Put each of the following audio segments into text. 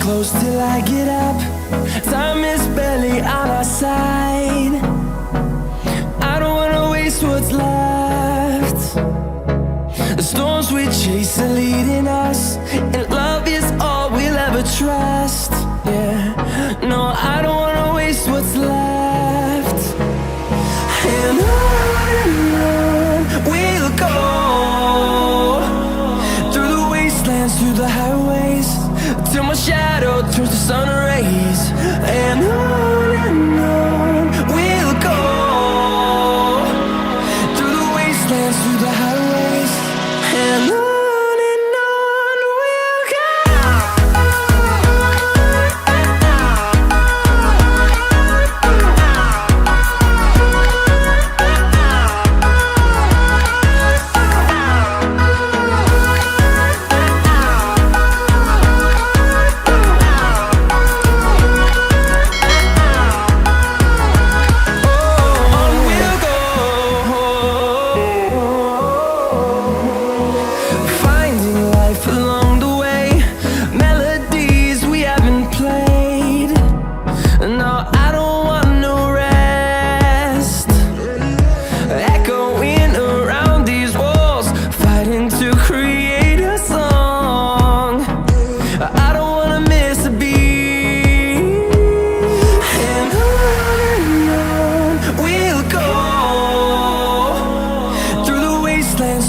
close till I get up. Time is barely on our side. I don't wanna waste what's left. The storms we chase are leading us, and love is all we'll ever trust. Yeah, no, I don't wanna waste what's left. And on we'll go, through the wastelands, through the highways, till my shadow turns to sun rays. And on we'll go, through the wastelands, through the highways, and on we'll go.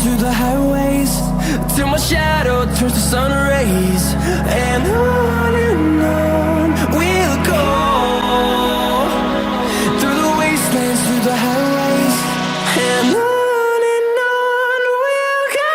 Through the highways, till my shadow turns to sun rays. And on we'll go, through the wastelands, through the highways, and on we'll go.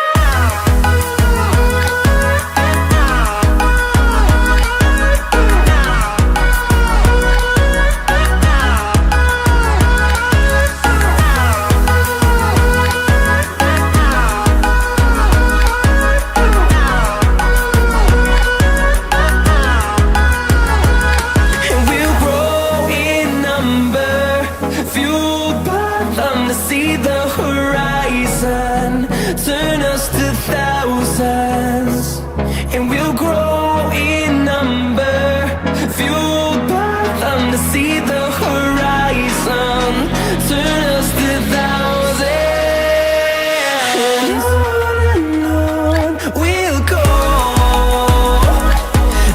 See the horizon turn us to thousands, and we'll grow in number, fueled by them to see the horizon turn us to thousands. And on we'll go,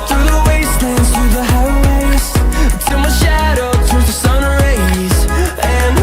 through the wastelands, through the highways, till my shadow turns to sun rays. And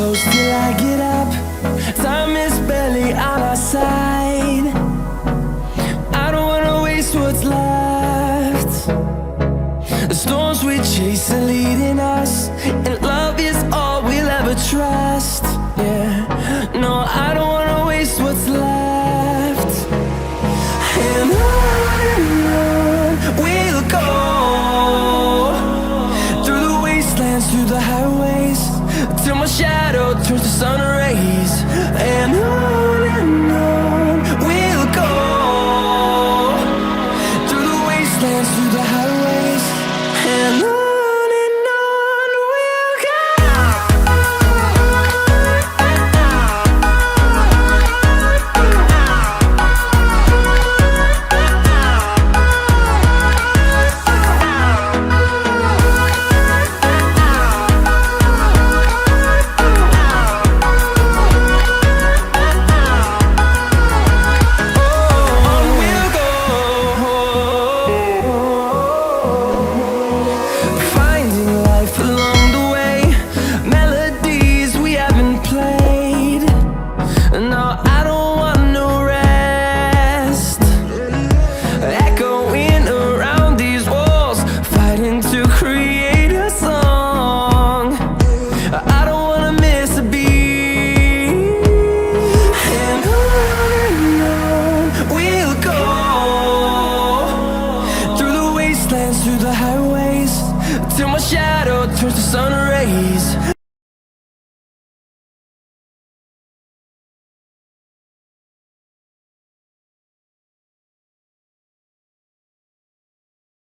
close till I get up. Time is barely on our side. I don't wanna waste what's left. The storms we chase are leading us, and